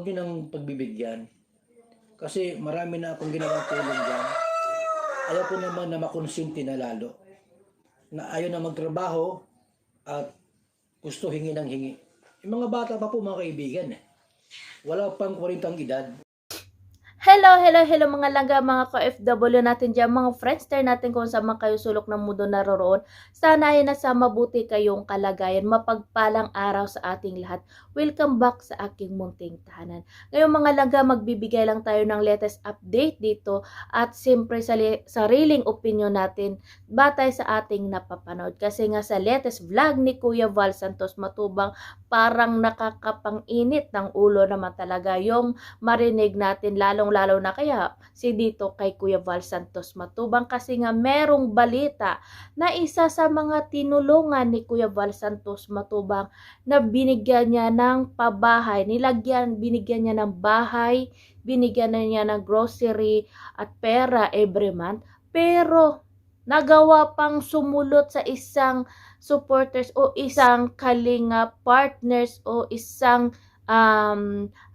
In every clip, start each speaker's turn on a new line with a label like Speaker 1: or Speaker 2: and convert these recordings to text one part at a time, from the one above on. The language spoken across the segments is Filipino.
Speaker 1: huwag niyo nang pagbibigyan. Kasi marami na akong ginawang tulong dyan. Ayaw ko naman na makonsinti na lalo. Na ayaw na magtrabaho at gusto hingi ng hingi. Yung mga bata pa po mga kaibigan eh. Wala pang 40 edad.
Speaker 2: Hello, hello, hello mga langga, mga ka-FW natin dyan, mga friendster natin kung saan man kayo sulok ng mundo naroroon. Sana ay nasa mabuti kayong kalagayan, mapagpalang araw sa ating lahat. Welcome back sa aking munting tahanan. Ngayon mga langga, magbibigay lang tayo ng latest update dito at siyempre sariling opinion natin batay sa ating napapanood. Kasi nga sa latest vlog ni Kuya Val Santos Matubang, parang nakakapang-init ng ulo naman talaga yung marinig natin, lalong-lalo na kaya si dito kay Kuya Val Santos Matubang, kasi nga merong balita na isa sa mga tinulungan ni Kuya Val Santos Matubang na binigyan niya ng pabahay, binigyan niya ng bahay, binigyan na niya ng grocery at pera every month, pero nagawa pang sumulot sa isang supporters o isang kalinga partners o isang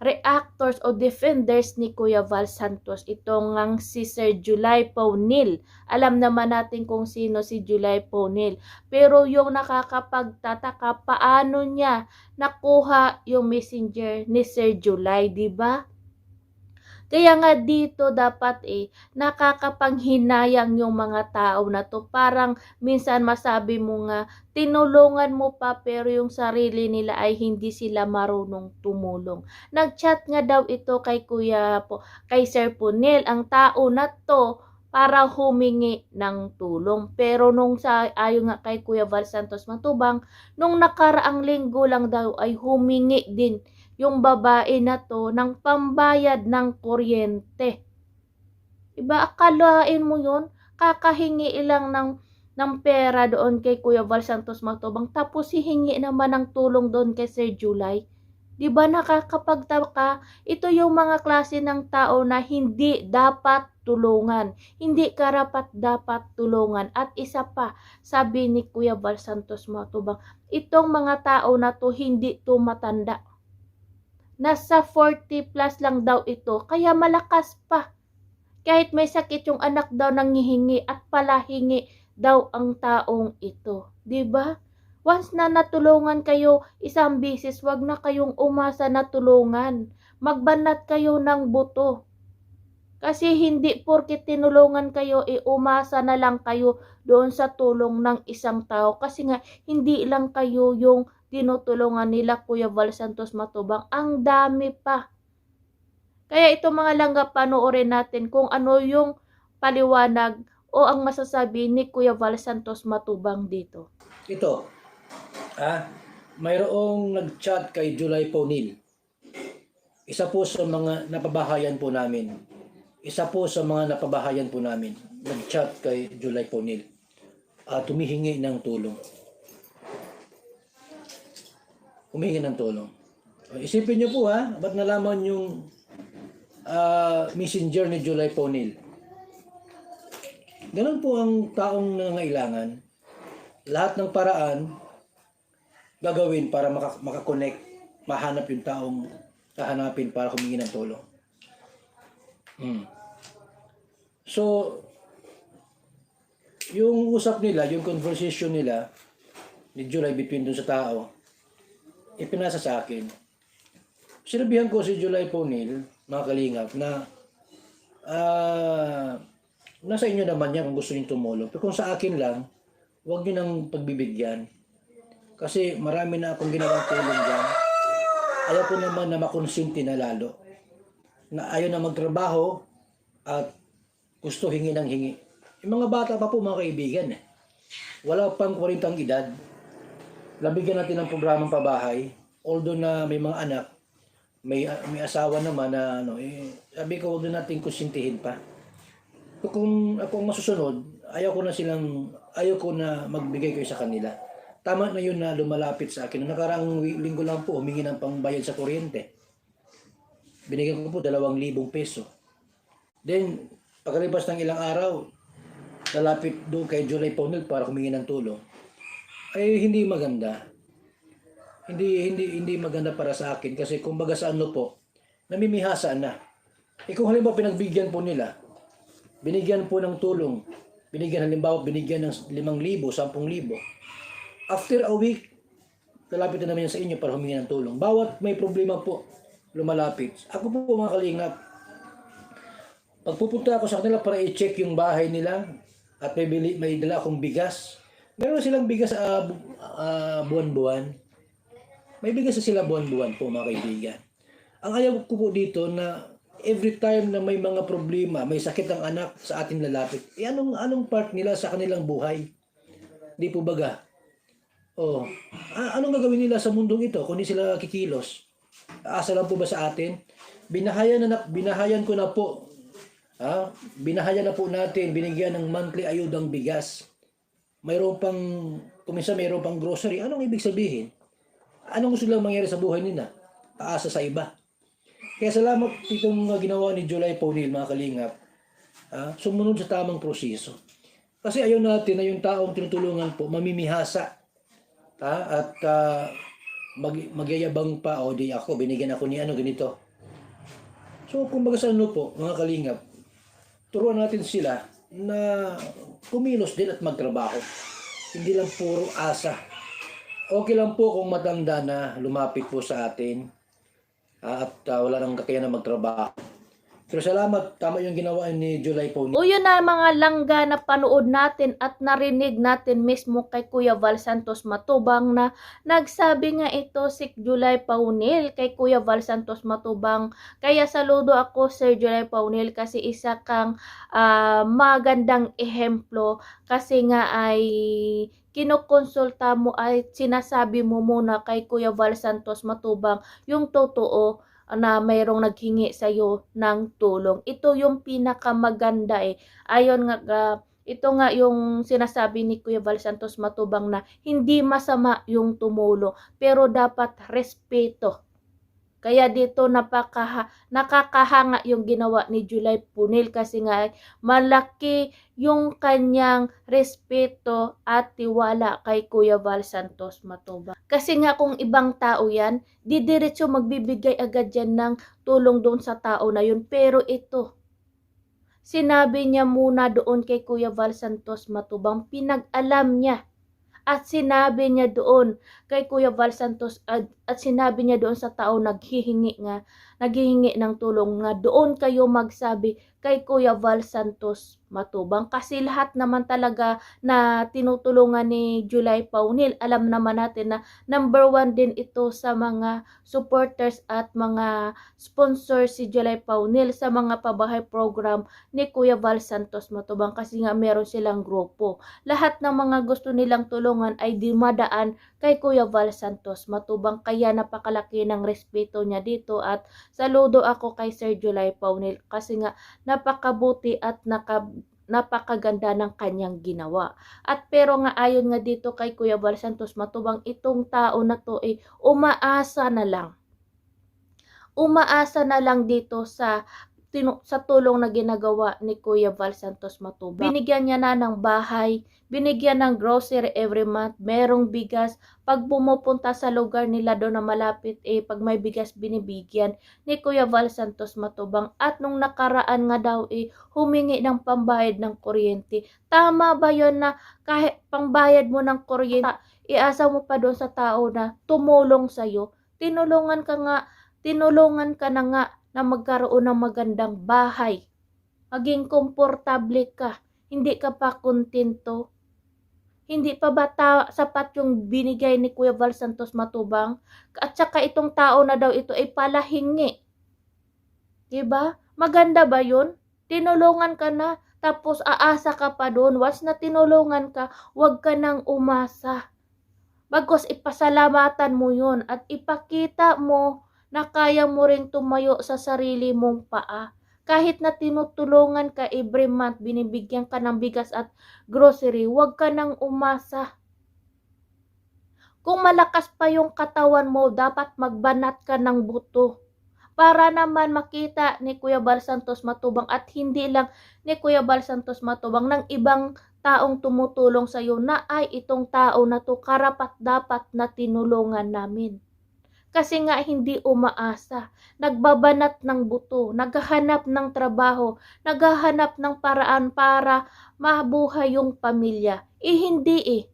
Speaker 2: reactors o defenders ni Kuya Val Santos. Ito ngang si Sir July Paunil. Alam naman natin kung sino si July Paunil. Pero yung nakakapagtataka, paano niya nakuha yung messenger ni Sir July, di ba? Kaya nga dito dapat nakakapanghinayang yung mga tao na to. Parang minsan masabi mo nga, tinulungan mo pa pero yung sarili nila ay hindi sila marunong tumulong. Nag-chat nga daw ito kay kay Sir Punel, ang tao na to, para humingi ng tulong. Pero ayon nga kay Kuya Val Santos Matubang, nung nakaraang linggo lang daw ay humingi din yung babae na to ng pambayad ng kuryente. Iba, akalain mo yun? Kakahingi lang ng pera doon kay Kuya Val Santos Matubang, tapos hihingi naman ng tulong doon kay Sir July. Diba nakakapagtaka? Ito yung mga klase ng tao na hindi dapat tulungan. Hindi karapat dapat tulungan. At isa pa, sabi ni Kuya Val Santos Matubang, itong mga tao na to hindi to matanda. Nasa 40 plus lang daw ito, kaya malakas pa. Kahit may sakit yung anak daw nanghihingi at palahingi daw ang taong ito. 'Di ba? Once na natulungan kayo isang beses, wag na kayong umasa na tulungan. Magbanat kayo ng buto. Kasi hindi porket tinulungan kayo, umasa na lang kayo doon sa tulong ng isang tao. Kasi nga, hindi lang kayo yung tinutulungan nila Kuya Val Santos Matubang. Ang dami pa. Kaya ito mga langga, panoorin natin kung ano yung paliwanag o ang masasabi ni Kuya Val Santos Matubang dito.
Speaker 1: Ito, mayroong nag-chat kay July Paunil. Isa po sa mga napabahayan po namin. Nag-chat kay July Paunil. Humihingi ng tulong. Isipin niyo po ba't nalaman yung messenger ni July Paunil? Ganun po ang taong nangangailangan. Lahat ng paraan gagawin para makakonect, mahanap yung taong hahanapin para humingi ng tulong. So, yung usap nila, yung conversation nila ni July between dun sa tao, ipinasa sa akin. Sinabihan ko si July Paunil, mga kalingap, na nasa inyo naman yan kung gusto niyo tumulong. Pero kung sa akin lang, huwag niyo nang pagbibigyan. Kasi marami na akong ginawang tulong dyan. Ayaw ko naman na makonsinti na lalo. Na ayaw na magtrabaho at gusto hingi ng hingi. Yung mga bata pa po mga kaibigan wala pang 40 edad. Labigyan natin ng programang pabahay. Although na may mga anak, may asawa naman na sabi ko huwag na natin konsintihin pa. Kung ako ang masusunod, ayaw ko na magbigay kayo sa kanila. Tama na yun na lumalapit sa akin. Nakaraang linggo lang po, humingi ng pangbayad sa kuryente. Binigyan ko po 2,000 peso. Then, pagkalipas ng ilang araw, lalapit doon kay July Paunil para humingi ng tulong. Ay hindi maganda. Hindi maganda para sa akin kasi kumbaga sa ano po, namimihasa na. Kung halimbawa pinagbigyan po nila, binigyan po ng tulong, binigyan ng 5,000, 10,000. After a week, lalapit na naman yan sa inyo para humingi ng tulong. Bawat may problema po, lumalapit. Ako po mga kalingap, pagpupunta ako sa kanila para i-check yung bahay nila at may dala akong bigas. Meron silang bigas buwan-buwan. May bigas na sila buwan-buwan po mga kaibigan. Ang ayaw ko po dito na every time na may mga problema, may sakit ang anak sa ating lalapit, anong part nila sa kanilang buhay? Di po baga? Oh, anong gagawin nila sa mundong ito kung di sila kikilos? Aasa lang po ba sa atin? Binahayan ko na po. Binahayan na po natin, binigyan ng monthly ayudang bigas. Mayroon pang, kuminsan mayroon pang grocery. Anong ibig sabihin? Anong gusto lang mangyari sa buhay nila? Aasa sa iba. Kaya salamat itong ginawa ni July Paunil, mga kalingap. Sumunod sa tamang proseso. Kasi ayaw natin na yung taong tinutulungan po mamimihasa. At magyayabang pa, o di ako, binigyan ako ni ganito. So, kumbaga sa po, mga kalingap, turuan natin sila na kumilos din at magtrabaho. Hindi lang puro asa. Okay lang po kung matanda na lumapit po sa atin at wala nang kakayanan magtrabaho. Pero salamat, tama yung ginawa ni July po.
Speaker 2: O yun na mga langga na panood natin at narinig natin mismo kay Kuya Val Santos Matubang na nagsabi nga ito si July Paunil kay Kuya Val Santos Matubang. Kaya saludo ako Sir July Paunil kasi isa kang magandang ehemplo kasi nga ay kinukonsulta mo ay sinasabi mo muna kay Kuya Val Santos Matubang yung totoo na mayroong naghingi sa iyo ng tulong. Ito yung pinakamaganda Ayon nga ito nga yung sinasabi ni Kuya Val Santos Matubang na hindi masama yung tumulong pero dapat respeto. Kaya dito nakakahanga yung ginawa ni July Punil kasi nga malaki yung kanyang respeto at tiwala kay Kuya Val Santos Matubang. Kasi nga kung ibang tao yan, didiretso magbibigay agad yan ng tulong doon sa tao na yun. Pero ito, sinabi niya muna doon kay Kuya Val Santos Matubang, pinag-alam niya. At sinabi niya doon kay Kuya Val Santos at sinabi niya doon sa tao naghihingi ng tulong nga doon kayo magsabi kay Kuya Val Santos Matubang kasi lahat naman talaga na tinutulungan ni July Paunil alam naman natin na number 1 din ito sa mga supporters at mga sponsors si July Paunil sa mga pabahay program ni Kuya Val Santos Matubang kasi nga meron silang grupo. Lahat ng mga gusto nilang tulungan ay dumadaan kay Kuya Val Santos Matubang kaya napakalaki ng respeto niya dito at saludo ako kay Sir July Paunil kasi nga napakabuti at napakaganda ng kanyang ginawa. At pero nga ayon nga dito kay Kuya Val Santos Matubang itong tao na to umaasa na lang. Umaasa na lang dito sa tulong na ginagawa ni Kuya Val Santos Matubang. Binigyan niya na ng bahay, binigyan ng grocery every month, merong bigas. Pag pumupunta sa lugar nila doon na malapit, pag may bigas binibigyan ni Kuya Val Santos Matubang. At nung nakaraan nga daw, humingi ng pambayad ng kuryente. Tama ba yun na kahit pambayad mo ng kuryente, iasa mo pa doon sa tao na tumulong sa'yo? Tinulungan ka na nga na magkaroon ng magandang bahay. Maging komportable ka. Hindi ka pa kontento. Hindi pa ba sapat yung binigay ni Kuya Val Santos Matubang? At saka itong tao na daw ito ay palahingi. Diba? Maganda ba yun? Tinulungan ka na, tapos aasa ka pa doon. Once na tinulungan ka, huwag ka nang umasa. Bagos ipasalamatan mo yun at ipakita mo na kaya mo ring tumayo sa sarili mong paa. Kahit na tinutulungan ka every month, binibigyan ka ng bigas at grocery, huwag ka nang umasa. Kung malakas pa yung katawan mo, dapat magbanat ka ng buto. Para naman makita ni Kuya Val Santos Matubang at hindi lang ni Kuya Val Santos Matubang ng ibang taong tumutulong sa iyo na ay itong tao na to karapat dapat na tinulungan namin. Kasi nga hindi umaasa, nagbabanat ng buto, naghahanap ng trabaho, naghahanap ng paraan para mabuhay yung pamilya. Hindi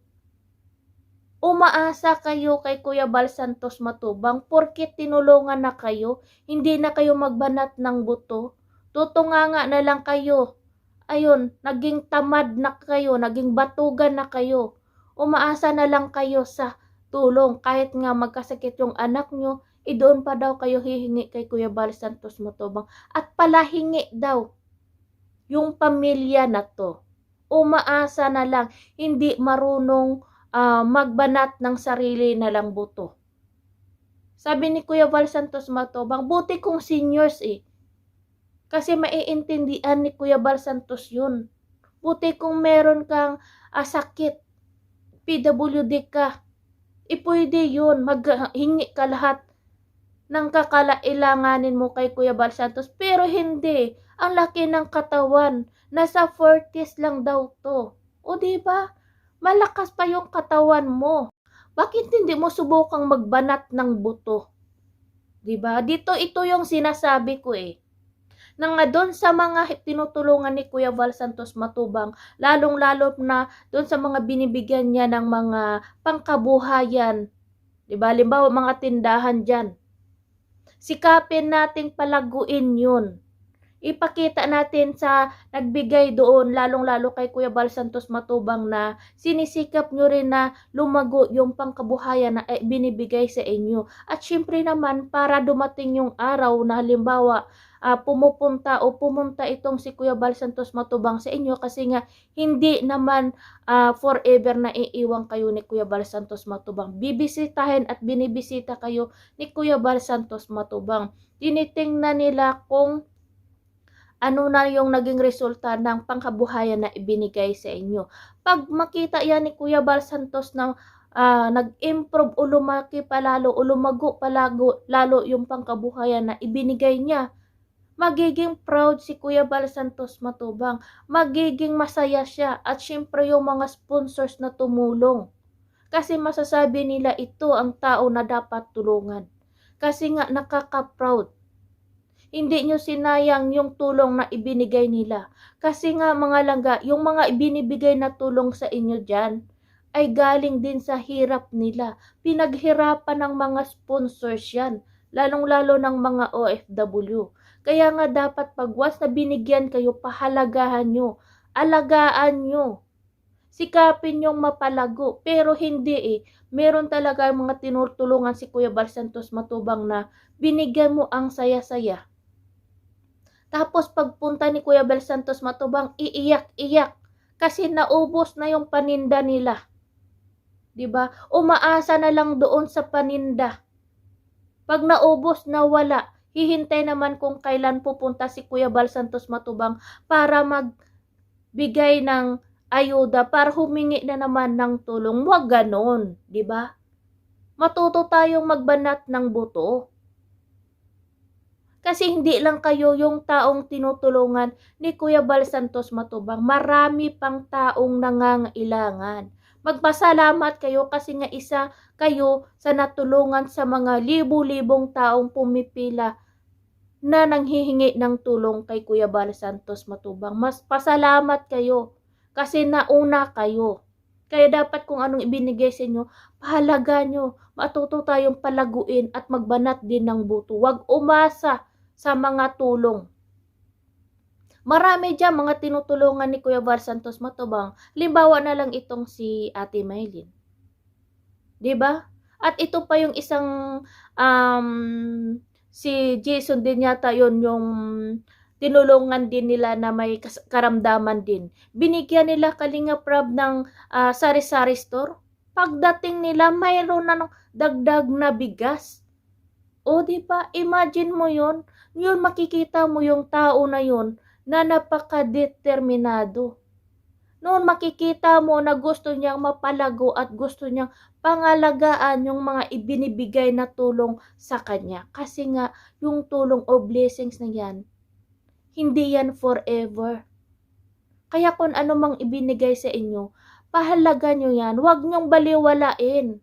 Speaker 2: Umaasa kayo kay Kuya Bal Santos Matubang porket tinulungan na kayo, hindi na kayo magbanat ng buto. Tutunganga na lang kayo. Ayun, naging tamad na kayo, naging batugan na kayo. Umaasa na lang kayo sa tulong kahit nga magkasakit yung anak nyo, doon pa daw kayo hihingi kay Kuya Bal Santos Matubang at palahingi daw yung pamilya na to. Umaasa na lang, hindi marunong magbanat ng sarili na lang buto. Sabi ni Kuya Val Santos Matubang, buti kung seniors Kasi maiintindihan ni Kuya Val Santos yun. Buti kung meron kang sakit, PWD ka, pwede yun, maghingi ka lahat ng kakalailanganin mo kay Kuya Val Santos. Pero hindi, ang laki ng katawan, nasa 40s lang daw to. O diba? Malakas pa yung katawan mo. Bakit hindi mo subukang magbanat ng buto? 'Di ba? Ito yung sinasabi ko Na nga doon sa mga tinutulungan ni Kuya Val Santos Matubang, lalong-lalo na doon sa mga binibigyan niya ng mga pangkabuhayan. 'Di ba? Halimbawa, mga tindahan diyan. Sikapin nating palaguin 'yun. Ipakita natin sa nagbigay doon, lalong-lalo kay Kuya Bal Santos Matubang na sinisikap nyo rin na lumago yung pangkabuhayan na binibigay sa inyo. At syempre naman, para dumating yung araw na halimbawa, pumunta itong si Kuya Bal Santos Matubang sa inyo kasi nga hindi naman forever na iiwang kayo ni Kuya Bal Santos Matubang. Bibisitahin at binibisita kayo ni Kuya Bal Santos Matubang. Tinitingnan nila kung ano na yung naging resulta ng pangkabuhayan na ibinigay sa inyo. Pag makita yan ni Kuya Bal Santos na nag-improve o lumaki palalo o lumago lalo yung pangkabuhayan na ibinigay niya, magiging proud si Kuya Bal Santos Matubang. Magiging masaya siya at syempre yung mga sponsors na tumulong. Kasi masasabi nila ito ang tao na dapat tulungan. Kasi nga nakaka-proud. Hindi nyo sinayang yung tulong na ibinigay nila. Kasi nga mga langga, yung mga ibinibigay na tulong sa inyo dyan, ay galing din sa hirap nila. Pinaghirapan ng mga sponsors yan, lalong-lalo ng mga OFW. Kaya nga dapat pag once na binigyan kayo, pahalagahan nyo, alagaan nyo. Sikapin yung mapalago, pero hindi Meron talaga mga tinutulungan si Kuya Bal Santos Matubang na binigyan mo ang saya-saya. Tapos pagpunta ni Kuya Bal Santos Matubang, iiyak-iyak kasi naubos na yung paninda nila. 'Di ba? Umaasa na lang doon sa paninda. Pag naubos na wala, hihintay naman kung kailan pupunta si Kuya Bal Santos Matubang para magbigay ng ayuda, para humingi na naman ng tulong. Huwag ganon, 'di ba? Matuto tayong magbanat ng buto. Kasi hindi lang kayo yung taong tinutulungan ni Kuya Bal Santos Matubang. Marami pang taong nangangailangan. Magpasalamat kayo kasi nga isa kayo sa natulungan sa mga libu-libong taong pumipila na nanghihingi ng tulong kay Kuya Bal Santos Matubang. Mas pasalamat kayo kasi nauna kayo. Kaya dapat kung anong ibinigay sa inyo, pahalaga nyo. Matuto tayong palaguin at magbanat din ng buto. Huwag umasa sa mga tulong. Marami dyan mga tinutulungan ni Kuya Bal Santos Matubang. Limbawa na lang itong si Ate Maylin. 'Di ba? At ito pa yung isang si Jason din yata yon yung tinulungan din nila na may karamdaman din. Binigyan nila Kalinga Prab ng sari-sari store. Pagdating nila, mayroon na ng dagdag na bigas. O diba, imagine mo yon, yun makikita mo yung tao na yun na napaka-determinado. Noon makikita mo na gusto niyang mapalago at gusto niyang pangalagaan yung mga ibinibigay na tulong sa kanya. Kasi nga, yung tulong o blessings na yan, hindi yan forever. Kaya kung ano mang ibinigay sa inyo, pahalaga nyo yan. Huwag nyong baliwalain.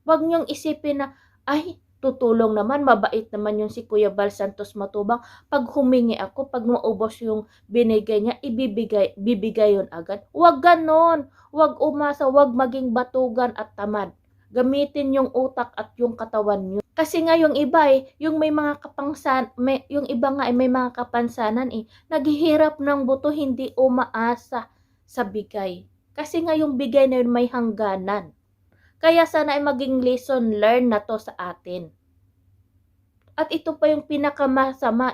Speaker 2: Huwag nyong isipin na, ay, tutulong naman, mabait naman yung si Kuya Bal Santos Matubang. Pag humingi ako, pag maubos yung binigay niya, bibigay yun agad. Huwag ganon. Huwag umasa, huwag maging batugan at tamad. Gamitin yung utak at yung katawan nyo. Kasi nga yung iba yung may mga yung iba nga may mga kapansanan naghihirap ng buto, hindi umaasa sa bigay. Kasi nga yung bigay na yun may hangganan. Kaya sana ay maging lesson learn na to sa atin. At ito pa yung pinakamasama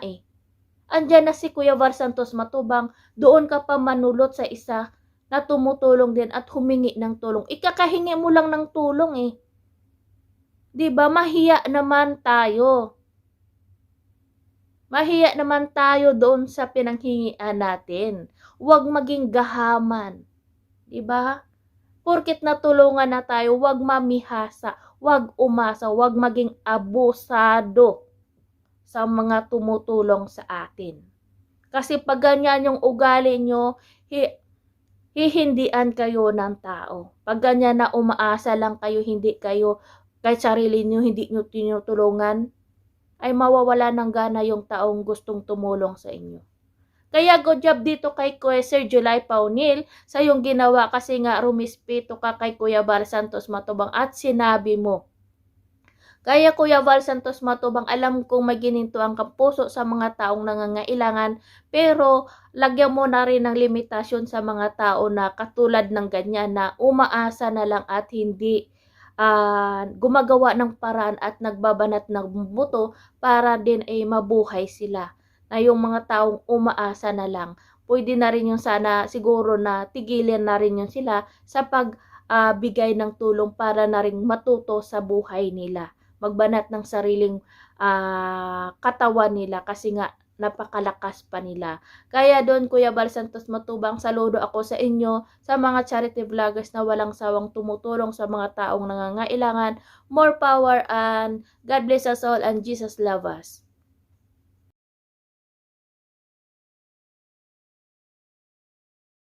Speaker 2: Andyan na si Kuya Var Santos Matubang, doon ka pa manulot sa isa na tumutulong din at humingi ng tulong. Ikakahingi mo lang ng tulong 'Di ba? Mahiya naman tayo. Mahiya naman tayo doon sa pinanghingian natin. Huwag maging gahaman. 'Di ba? Porket natulungan na tayo, huwag mamihasa, huwag umasa, huwag maging abusado sa mga tumutulong sa atin. Kasi pag ganyan yung ugali nyo, hihindian kayo ng tao. Pag ganyan na umaasa lang kayo, hindi kayo, kahit sarili nyo, hindi nyo tinutulungan, ay mawawala ng gana yung taong gustong tumulong sa inyo. Kaya good job dito kay Kuya Sir July Paunil sa yung ginawa kasi nga rumispito ka kay Kuya Val Santos Matubang at sinabi mo. Kaya Kuya Val Santos Matubang, alam kong may ginintuan kang puso sa mga taong nangangailangan, pero lagyan mo na rin ng limitasyon sa mga tao na katulad ng ganyan na umaasa na lang at hindi gumagawa ng paraan at nagbabanat ng buto para din mabuhay sila. Na yung mga taong umaasa na lang, pwede na rin yung sana siguro na tigilan na rin yung sila sa pagbigay ng tulong para na rin matuto sa buhay nila. Magbanat ng sariling katawan nila kasi nga napakalakas pa nila. Kaya doon Kuya Val Santos Matubang, saludo ako sa inyo, sa mga charity vloggers na walang sawang tumutulong sa mga taong nangangailangan. More power and God bless us all and Jesus love us.